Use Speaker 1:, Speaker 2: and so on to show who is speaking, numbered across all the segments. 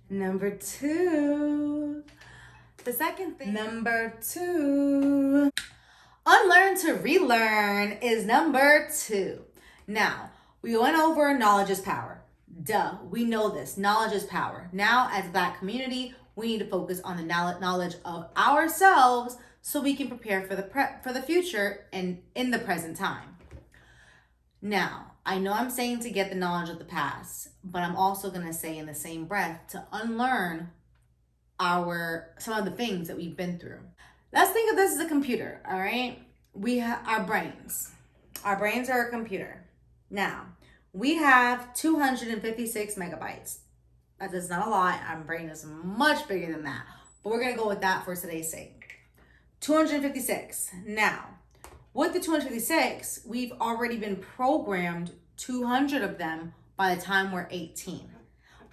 Speaker 1: Number two. The second thing. Number two. Unlearn to relearn is number two. Now, we went over knowledge is power. Duh, we know this. Knowledge is power. Now, as a Black community, we need to focus on the knowledge of ourselves so we can prepare for the future and in the present time. Now, I know I'm saying to get the knowledge of the past, but I'm also going to say in the same breath to unlearn some of the things that we've been through. Let's think of this as a computer, all right? We have our brains. Our brains are a computer. Now, we have 256 megabytes. That is not a lot. Our brain is much bigger than that, but we're going to go with that for today's sake. 256. Now, with the 256, we've already been programmed 200 of them by the time we're 18.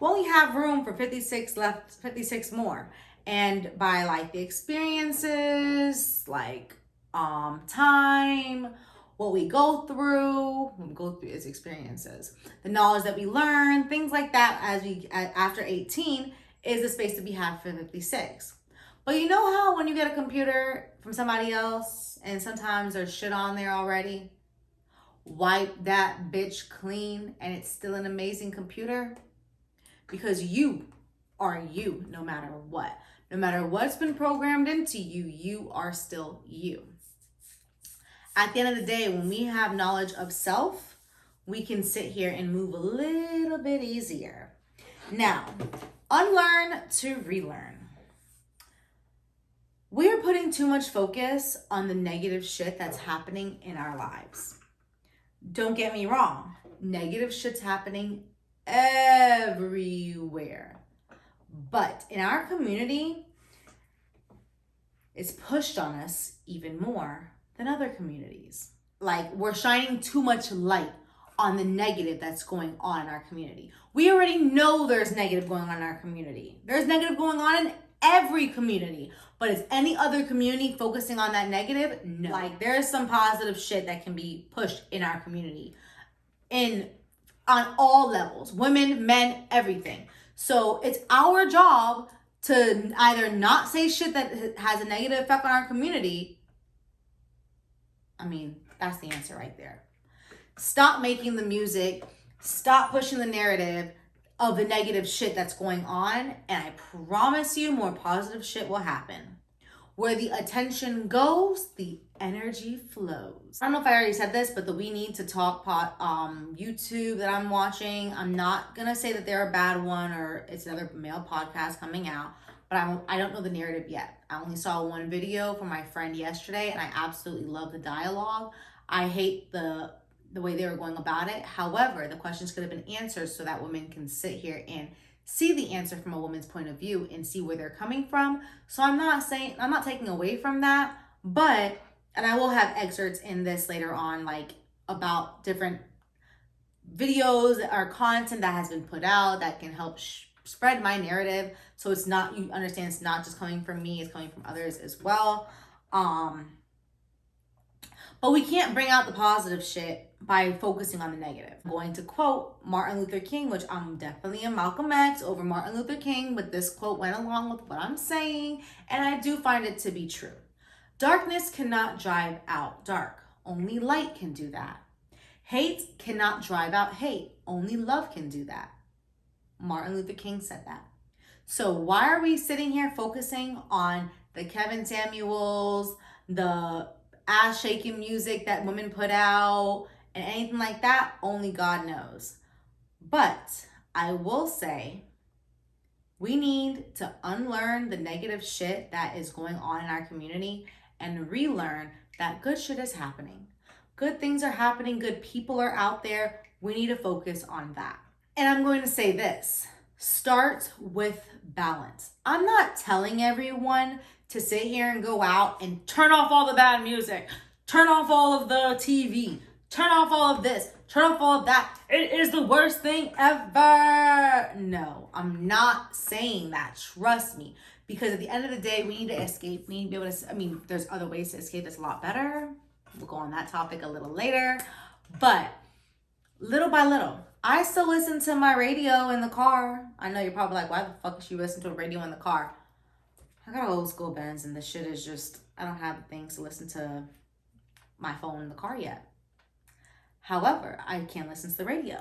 Speaker 1: We only have room for 56 left, 56 more. And by like the experiences, like time, what we go through is experiences. The knowledge that we learn, things like that after 18 is the space that we have for 56. But you know how when you get a computer from somebody else and sometimes there's shit on there already? Wipe that bitch clean and it's still an amazing computer? Because you are you no matter what. No matter what's been programmed into you, you are still you. At the end of the day, when we have knowledge of self, we can sit here and move a little bit easier. Now, unlearn to relearn. We're putting too much focus on the negative shit that's happening in our lives. Don't get me wrong. Negative shit's happening everywhere. But in our community, it's pushed on us even more than other communities. Like, we're shining too much light on the negative that's going on in our community. We already know there's negative going on in our community. There's negative going on in every community. But is any other community focusing on that negative? No. Like, there's some positive shit that can be pushed in our community. On all levels. Women, men, everything. So it's our job to either not say shit that has a negative effect on our community. I mean, that's the answer right there. Stop making the music. Stop pushing the narrative of the negative shit that's going on. And I promise you more positive shit will happen. Where the attention goes, the energy flows. I don't know if I already said this, but the We Need to Talk YouTube that I'm watching, I'm not going to say that they're a bad one or it's another male podcast coming out, but I don't know the narrative yet. I only saw one video from my friend yesterday and I absolutely love the dialogue. I hate the way they were going about it. However, the questions could have been answered so that women can sit here and see the answer from a woman's point of view and see where they're coming from. So I'm not taking away from that, and I will have excerpts in this later on, like about different videos or content that has been put out that can help spread my narrative. So you understand it's not just coming from me, it's coming from others as well. But we can't bring out the positive shit by focusing on the negative. I'm going to quote Martin Luther King, which I'm definitely a Malcolm X over Martin Luther King, but this quote went along with what I'm saying, and I do find it to be true. Darkness cannot drive out dark. Only light can do that. Hate cannot drive out hate. Only love can do that. Martin Luther King said that. So why are we sitting here focusing on the Kevin Samuels, the ass shaking music that women put out, and anything like that? Only God knows. But I will say we need to unlearn the negative shit that is going on in our community and relearn that good shit is happening. Good things are happening. Good people are out there. We need to focus on that. And I'm going to say this. Start with balance. I'm not telling everyone to sit here and go out and turn off all the bad music, turn off all of the TV, turn off all of this, turn off all of that. It is the worst thing ever. No, I'm not saying that. Trust me. Because at the end of the day, we need to escape. We need to be able to, there's other ways to escape that's a lot better. We'll go on that topic a little later. But little by little, I still listen to my radio in the car. I know you're probably like, why the fuck is she listening to a radio in the car? I got old school Benz and this shit is just, I don't have things to listen to my phone in the car yet. However, I can listen to the radio.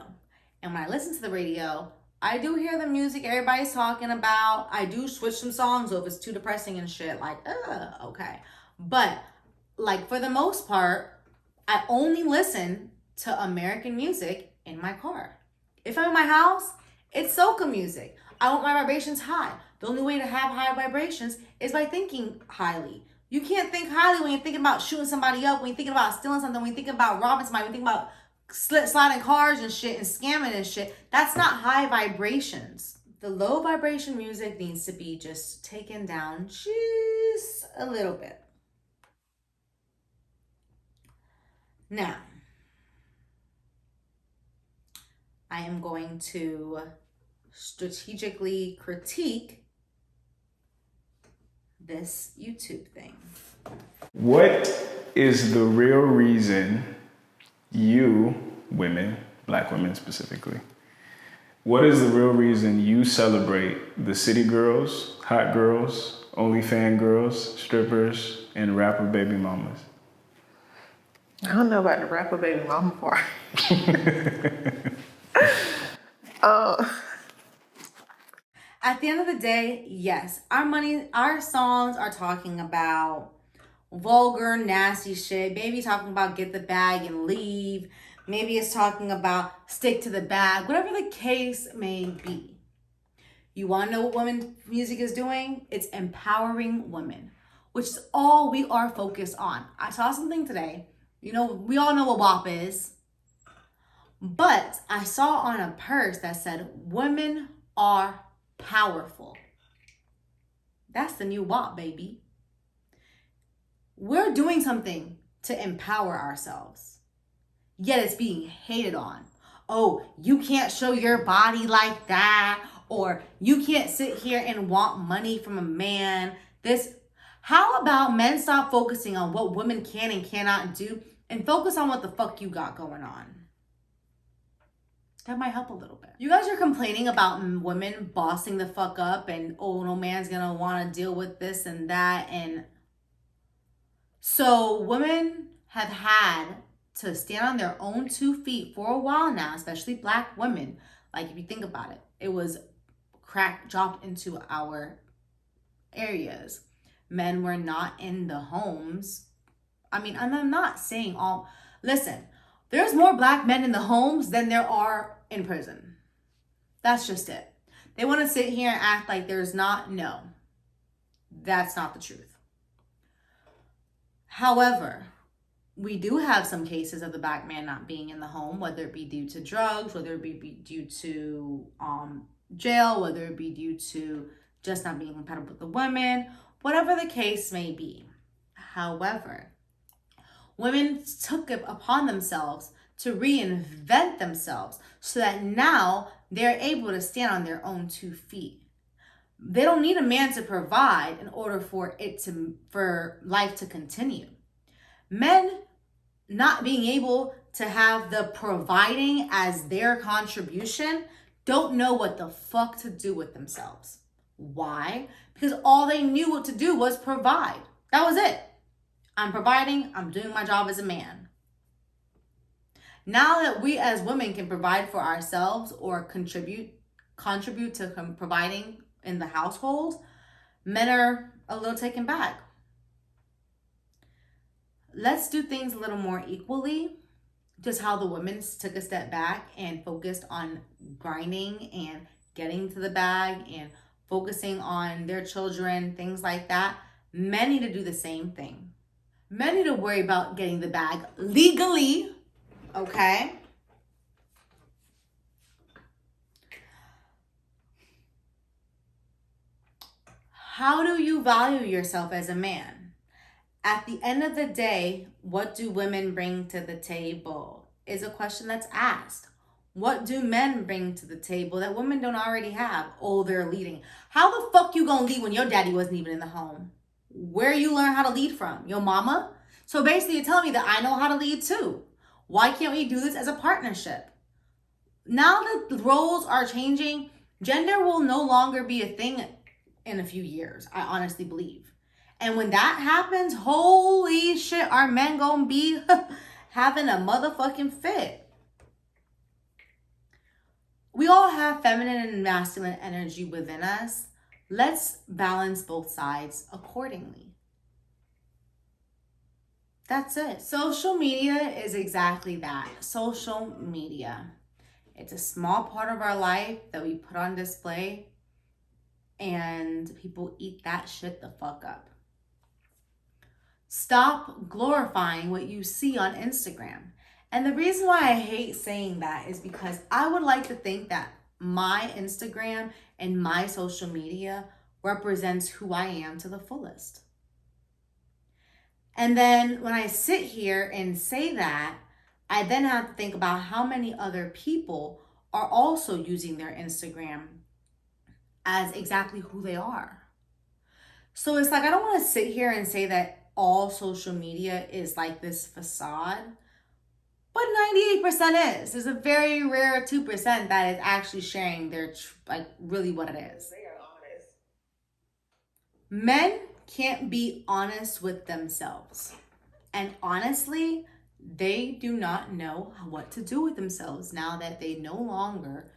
Speaker 1: And when I listen to the radio, I do hear the music everybody's talking about. I do switch some songs if it's too depressing and shit. Like, okay. But, like, for the most part, I only listen to American music in my car. If I'm in my house, it's soca music. I want my vibrations high. The only way to have high vibrations is by thinking highly. You can't think highly when you're thinking about shooting somebody up, when you're thinking about stealing something, when you're thinking about robbing somebody, when you're thinking about sliding cars and shit and scamming and shit. That's not high vibrations. The low vibration music needs to be just taken down just a little bit. Now, I am going to strategically critique this YouTube thing.
Speaker 2: What is the real reason you, women, black women specifically, what is the real reason you celebrate the city girls, hot girls, OnlyFans girls, strippers, and rapper baby mamas?
Speaker 3: I don't know about the rapper baby mama part.
Speaker 1: At the end of the day, yes, our songs are talking about vulgar, nasty shit. Maybe talking about get the bag and leave. Maybe it's talking about stick to the bag. Whatever the case may be. You want to know what women music is doing? It's empowering women, which is all we are focused on. I saw something today. You know, we all know what WAP is. But I saw on a purse that said, women are powerful. That's the new WAP, baby. We're doing something to empower ourselves. Yet it's being hated on. Oh, you can't show your body like that. Or you can't sit here and want money from a man. How about men stop focusing on what women can and cannot do and focus on what the fuck you got going on? That might help a little bit. You guys are complaining about women bossing the fuck up and, oh, no man's gonna want to deal with this and that. And so women have had to stand on their own 2 feet for a while now, especially black women. Like, if you think about it, it was crack dropped into our areas. Men were not in the homes. I mean, and I'm not saying all, listen, there's more black men in the homes than there are in prison. That's just it. They want to sit here and act like there's not. No, that's not the truth. However, we do have some cases of the black man not being in the home, whether it be due to drugs, whether it be due to jail, whether it be due to just not being compatible with the women, whatever the case may be. However, women took it upon themselves to reinvent themselves so that now they're able to stand on their own 2 feet. They don't need a man to provide in order for life to continue. Men not being able to have the providing as their contribution don't know what the fuck to do with themselves. Why? Because all they knew what to do was provide. That was it. I'm providing, I'm doing my job as a man. Now that we as women can provide for ourselves or contribute to providing in the household, men are a little taken back. Let's do things a little more equally. Just how the women took a step back and focused on grinding and getting to the bag and focusing on their children, things like that. Men need to do the same thing. Men need to worry about getting the bag legally, okay? How do you value yourself as a man? At the end of the day, what do women bring to the table is a question that's asked. What do men bring to the table that women don't already have? Oh, they're leading. How the fuck you gonna lead when your daddy wasn't even in the home? Where you learn how to lead from? Your mama? So basically you're telling me that I know how to lead too. Why can't we do this as a partnership? now that the roles are changing, gender will no longer be a thing in a few years, I honestly believe. And when that happens, holy shit, our men gonna be having a motherfucking fit. We all have feminine and masculine energy within us. Let's balance both sides accordingly. That's it. Social media is exactly that. Social media. It's a small part of our life that we put on display, and people eat that shit the fuck up. Stop glorifying what you see on Instagram. And the reason why I hate saying that is because I would like to think that my Instagram and my social media represents who I am to the fullest. And then when I sit here and say that, I then have to think about how many other people are also using their Instagram as exactly who they are. So it's like, I don't want to sit here and say that all social media is like this facade, but 98% is. There's a very rare 2% that is actually sharing their, like, really what it is.
Speaker 3: They are honest.
Speaker 1: Men can't be honest with themselves. And honestly, they do not know what to do with themselves now that they no longer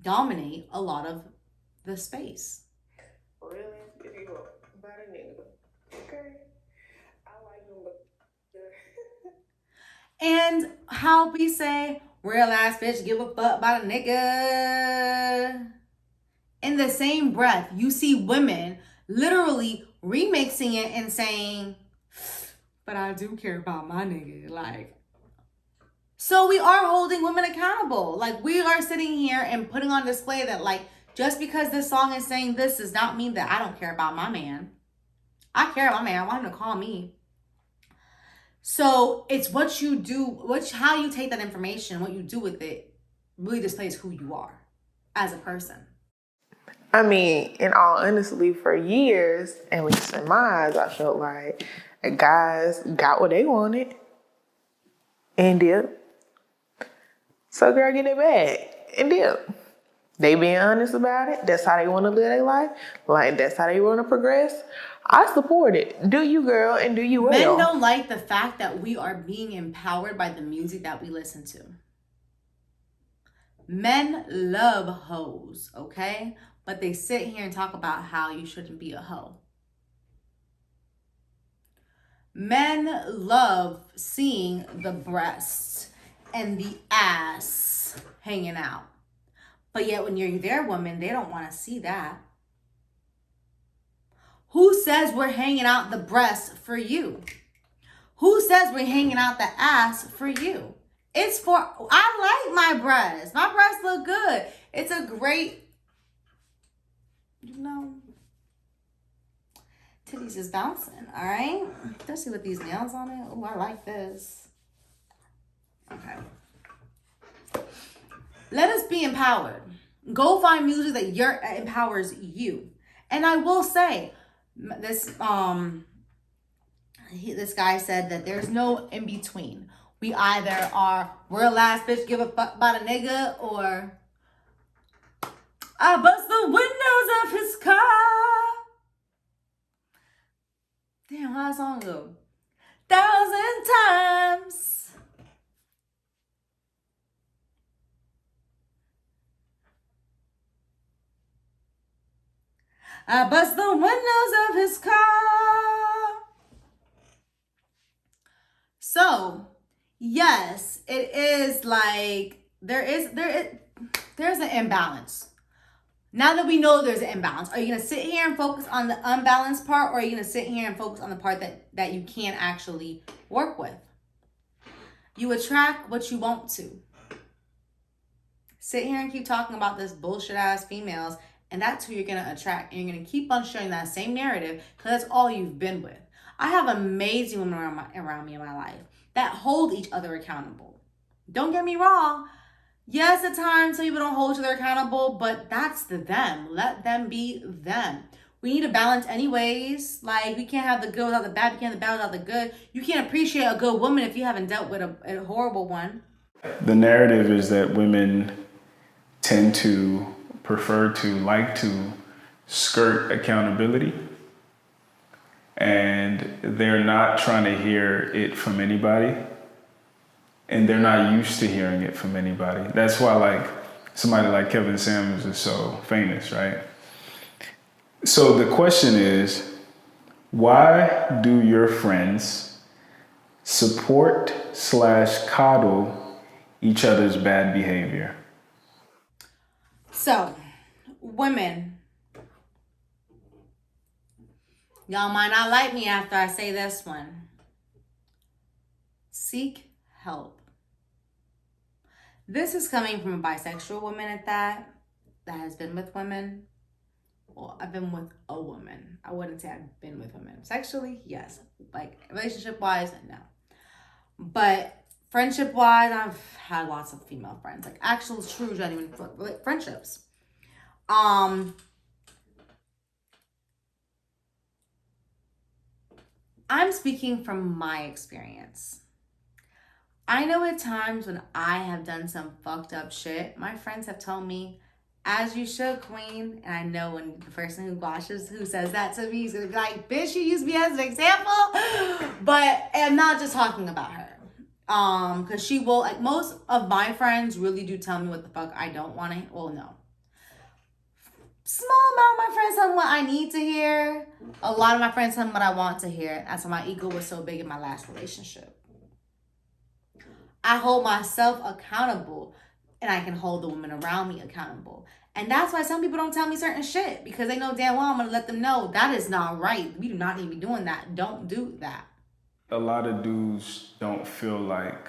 Speaker 1: dominate a lot of the space.
Speaker 3: Really? If you go about a nigga. Okay. I like him, but
Speaker 1: And how we say, real ass bitch, give a fuck about a nigga. In the same breath, you see women literally remixing it and saying, but I do care about my nigga. Like, so we are holding women accountable. Like, we are sitting here and putting on display that, like, just because this song is saying this does not mean that I don't care about my man. I care about my man. I want him to call me. So it's what you do, how you take that information, what you do with it, really displays who you are as a person.
Speaker 3: I mean, in all honesty, for years, at least in my eyes, I felt like guys got what they wanted and did. So girl, get it back and did. They being honest about it. That's how they want to live their life. Like, that's how they want to progress. I support it. Do you, girl, and do you well.
Speaker 1: Men don't like the fact that we are being empowered by the music that we listen to. Men love hoes, okay? But they sit here and talk about how you shouldn't be a hoe. Men love seeing the breasts and the ass hanging out. But yet when you're their woman, they don't want to see that. Who says we're hanging out the breasts for you? Who says we're hanging out the ass for you? It's for, I like my breasts. My breasts look good. It's a great, titties is bouncing, all right? Let's see what these nails on it. Oh, I like this. Okay. Let us be empowered. Go find music that empowers you. And I will say, this guy said that there's no in between. We either are real ass bitch, give a fuck about a nigga, or I bust the windows of his car. Damn, how that song go? 1,000 times. I bust the windows of his car. So, yes, it is like there's an imbalance. Now that we know there's an imbalance, are you going to sit here and focus on the unbalanced part, or are you going to sit here and focus on the part that you can't actually work with? You attract what you want to. Sit here and keep talking about this bullshit ass females, and that's who you're going to attract. And you're going to keep on sharing that same narrative because that's all you've been with. I have amazing women around me in my life that hold each other accountable. Don't get me wrong. Yes, at times some people don't hold each other accountable, but that's them. Let them be them. We need a balance anyways. Like, we can't have the good without the bad. We can't have the bad without the good. You can't appreciate a good woman if you haven't dealt with a horrible one.
Speaker 2: The narrative is that women tend to prefer to like to skirt accountability, and they're not trying to hear it from anybody, and they're not used to hearing it from anybody. That's why like somebody like Kevin Samuels is so famous, right? So the question is, why do your friends support / coddle each other's bad behavior?
Speaker 1: So, women, y'all might not like me after I say this one. Seek help. This is coming from a bisexual woman at that has been with women. Well, I've been with a woman. I wouldn't say I've been with women. Sexually, yes. Like, relationship-wise, no. But friendship-wise, I've had lots of female friends. Like, actual, true, genuine friendships. I'm speaking from my experience. I know at times when I have done some fucked up shit, my friends have told me, as you should, queen. And I know when the person who says that to me is gonna be like, bitch, you use me as an example. But I'm not just talking about her. Cause she will, like, most of my friends really do tell me what the fuck I don't want to, well, no. Small amount of my friends tell me what I need to hear. A lot of my friends tell me what I want to hear. That's why my ego was so big in my last relationship. I hold myself accountable, and I can hold the women around me accountable. And that's why some people don't tell me certain shit, because they know damn well I'm gonna let them know that is not right. We do not need to be doing that. Don't do that.
Speaker 2: A lot of dudes don't feel like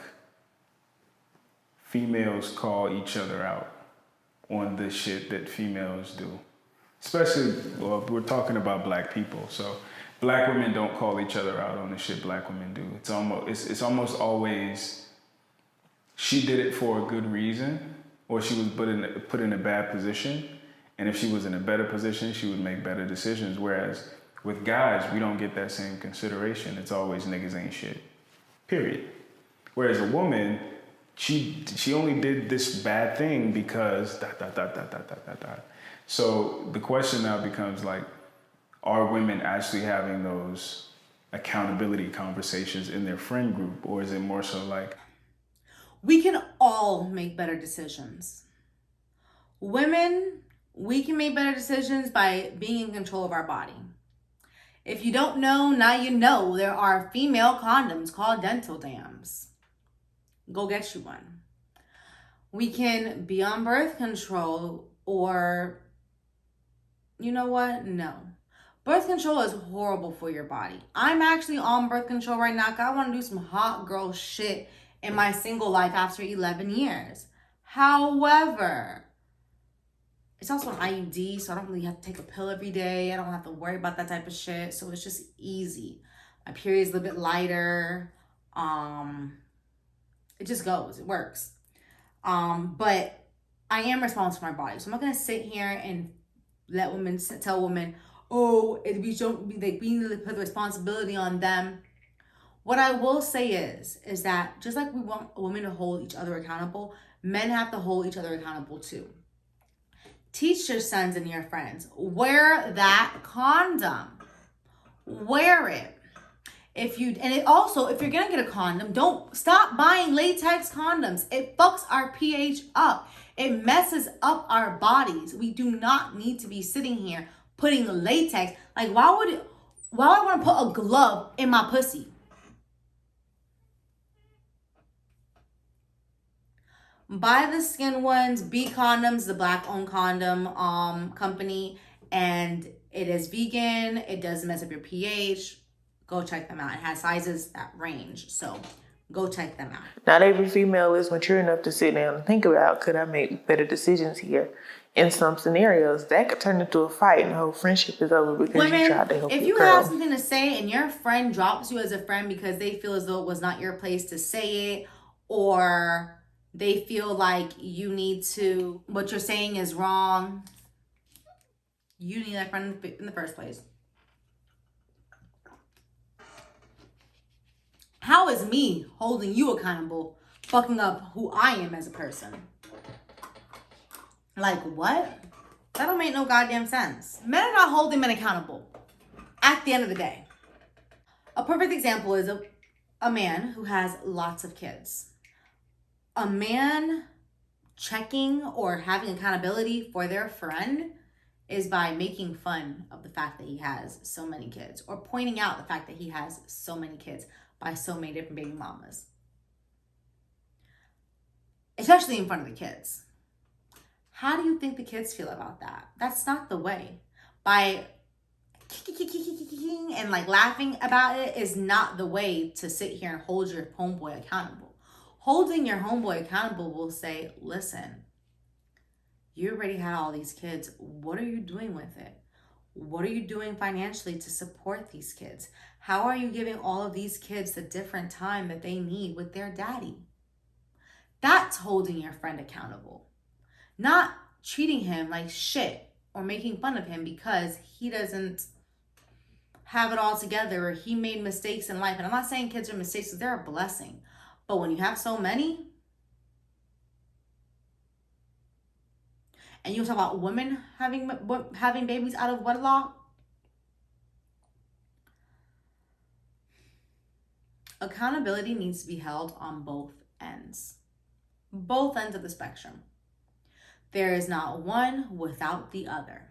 Speaker 2: females call each other out on the shit that females do. Especially, well, we're talking about black people, so black women don't call each other out on the shit black women do. It's almost always she did it for a good reason, or she was put in a bad position, and if she was in a better position, she would make better decisions. Whereas with guys, we don't get that same consideration. It's always niggas ain't shit, period. Whereas a woman, she only did this bad thing because ... So the question now becomes like, are women actually having those accountability conversations in their friend group, or is it more so like,
Speaker 1: we can all make better decisions. Women, we can make better decisions by being in control of our body. If you don't know, now you know. There are female condoms called dental dams. Go get you one. We can be on birth control, or, you know what? No. Birth control is horrible for your body. I'm actually on birth control right now because I want to do some hot girl shit in my single life after 11 years. However, it's also an IUD, so I don't really have to take a pill every day. I don't have to worry about that type of shit. So it's just easy. My period's a little bit lighter. It just goes. It works. But I am responsible for my body. So I'm not going to sit here and tell women, oh, we need to put the responsibility on them. What I will say is that just like we want women to hold each other accountable, men have to hold each other accountable too. Teach your sons and your friends, wear that condom. Wear it. If you're gonna get a condom, don't stop buying latex condoms. It fucks our pH up. It messes up our bodies. We do not need to be sitting here putting latex. Like, why would I want to put a glove in my pussy? Buy the skin ones. B Condoms, the black-owned condom company, and it is vegan. It doesn't mess up your pH. Go check them out. It has sizes that range, so go check them out.
Speaker 3: Not every female is mature enough to sit down and think about, could I make better decisions here? In some scenarios, that could turn into a fight and the whole friendship is over because you tried to help
Speaker 1: if
Speaker 3: your
Speaker 1: you
Speaker 3: girl.
Speaker 1: have something to say and your friend drops you as a friend because they feel as though it was not your place to say it, or they feel like what you're saying is wrong, you need that friend in the first place. How is me holding you accountable fucking up who I am as a person. Like, what? That don't make no goddamn sense. Men are not holding men accountable at the end of the day. A perfect example is a man who has lots of kids. A man checking or having accountability for their friend is by making fun of the fact that he has so many kids, or pointing out the fact that he has so many kids by so many different baby mamas. Especially in front of the kids. How do you think the kids feel about that? That's not the way. By and like laughing about it is not the way to sit here and hold your homeboy accountable. Holding your homeboy accountable will say, listen, you already had all these kids. What are you doing with it? What are you doing financially to support these kids? How are you giving all of these kids the different time that they need with their daddy? That's holding your friend accountable. Not treating him like shit or making fun of him because he doesn't have it all together or he made mistakes in life. And I'm not saying kids are mistakes, because they're a blessing. But when you have so many, and you talk about women having babies out of wedlock, accountability needs to be held on both ends. Both ends of the spectrum. There is not one without the other.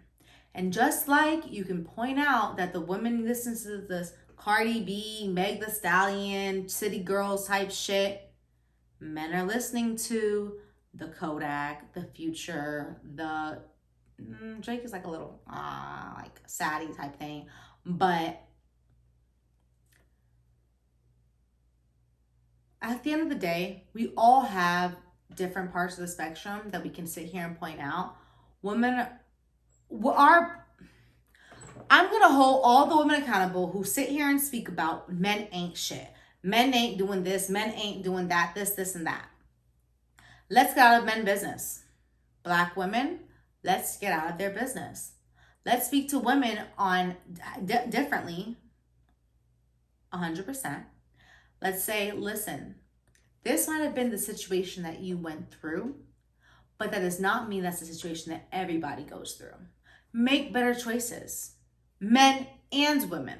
Speaker 1: And just like you can point out that the women listen to this Cardi B, Meg the Stallion, City Girls type shit, men are listening to the Kodak, the Future, the Drake is like a little like saddie type thing, but at the end of the day, we all have different parts of the spectrum that we can sit here and point out. Women are, I'm gonna hold all the women accountable who sit here and speak about men ain't shit. Men ain't doing this, men ain't doing that, this, and that. Let's get out of men's business. Black women, let's get out of their business. Let's speak to women on differently, 100%. Let's say, listen, this might have been the situation that you went through, but that does not mean that's the situation that everybody goes through. Make better choices, men and women.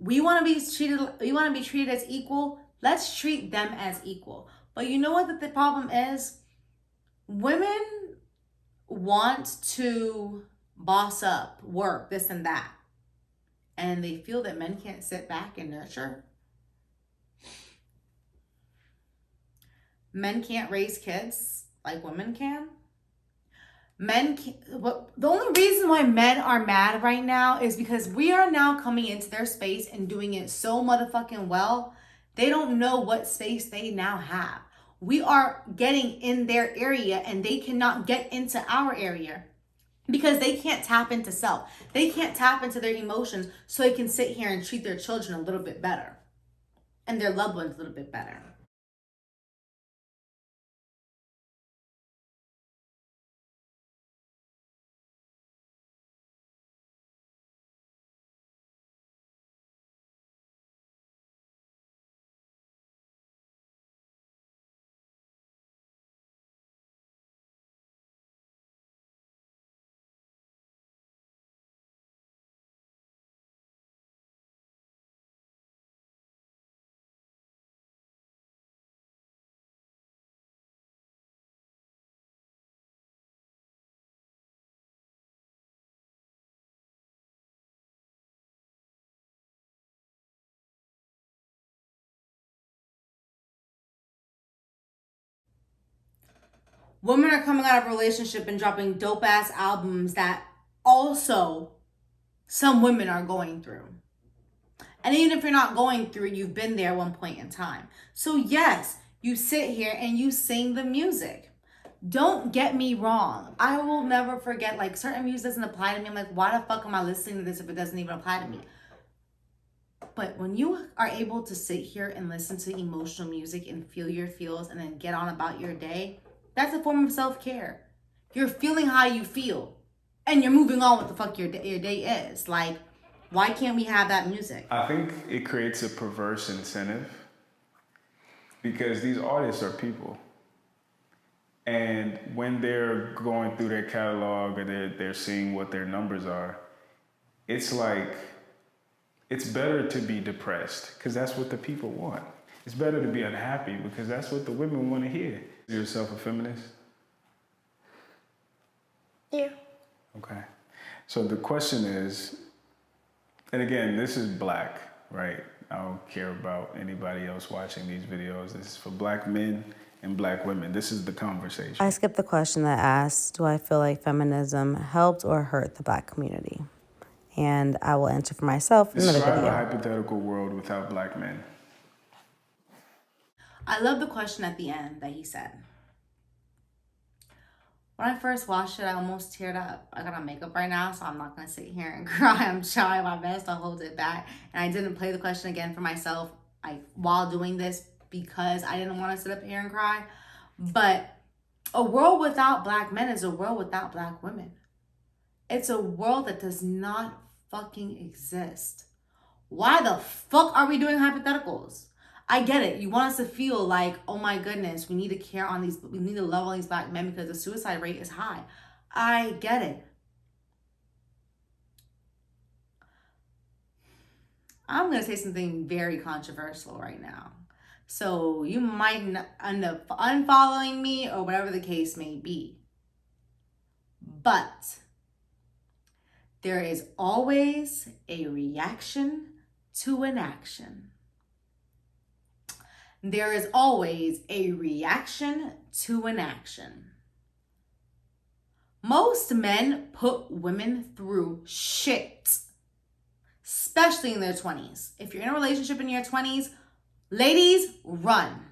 Speaker 1: We want to be treated as equal. Let's treat them as equal. But you know what the problem is? Women want to boss up, work, this and that. And they feel that men can't sit back and nurture. Men can't raise kids like women can. The only reason why men are mad right now is because we are now coming into their space and doing it so motherfucking well. They don't know what space they now have. We are getting in their area and they cannot get into our area because they can't tap into self. They can't tap into their emotions so they can sit here and treat their children a little bit better and their loved ones a little bit better. Women are coming out of a relationship and dropping dope ass albums that also some women are going through. And even if you're not going through it, you've been there at one point in time. So yes, you sit here and you sing the music. Don't get me wrong. I will never forget, like, certain music doesn't apply to me. I'm like, why the fuck am I listening to this if it doesn't even apply to me? But when you are able to sit here and listen to emotional music and feel your feels and then get on about your day, that's a form of self-care. You're feeling how you feel and you're moving on with the fuck your day is. Like, why can't we have that music?
Speaker 2: I think it creates a perverse incentive because these artists are people. And when they're going through their catalog or they're seeing what their numbers are, it's like, it's better to be depressed because that's what the people want. It's better to be unhappy because that's what the women want to hear. Is yourself a feminist?
Speaker 3: Yeah.
Speaker 2: Okay. So the question is, and again, this is black, right? I don't care about anybody else watching these videos. This is for black men and black women. This is the conversation.
Speaker 4: I skipped the question that asked, do I feel like feminism helped or hurt the black community? And I will answer for myself in another
Speaker 2: Describe
Speaker 4: video.
Speaker 2: a hypothetical world without black men.
Speaker 1: I love the question at the end that he said. When I first watched it, I almost teared up. I got on makeup right now, so I'm not going to sit here and cry. I'm trying my best to hold it back. And I didn't play the question again for myself while doing this because I didn't want to sit up here and cry. But a world without black men is a world without black women. It's a world that does not fucking exist. Why the fuck are we doing hypotheticals? I get it. You want us to feel like, oh my goodness, we need to care on these, we need to love on these black men because the suicide rate is high. I get it. I'm going to say something very controversial right now. So you might end up unfollowing me or whatever the case may be. But there is always a reaction to an action. There is always a reaction to an action. Most men put women through shit, especially in their 20s. If you're in a relationship in your 20s, ladies, run.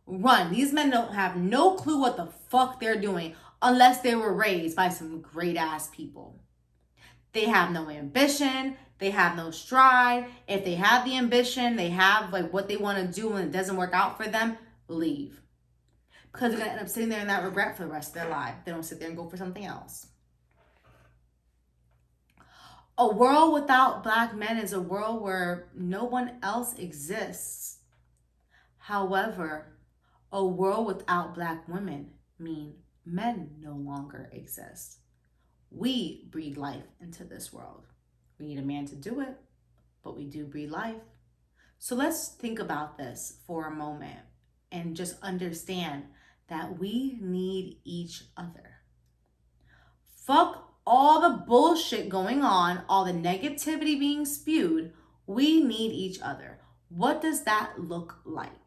Speaker 1: Run. These men don't have no clue what the fuck they're doing unless they were raised by some great ass people. They have no ambition. They have no stride. If they have the ambition, they have like what they want to do and it doesn't work out for them, leave. Because they're going to end up sitting there in that regret for the rest of their life. They don't sit there and go for something else. A world without black men is a world where no one else exists. However, a world without black women means men no longer exist. We breathe life into this world. We need a man to do it, but we do breathe life. So let's think about this for a moment and just understand that we need each other. Fuck all the bullshit going on, all the negativity being spewed. We need each other. What does that look like?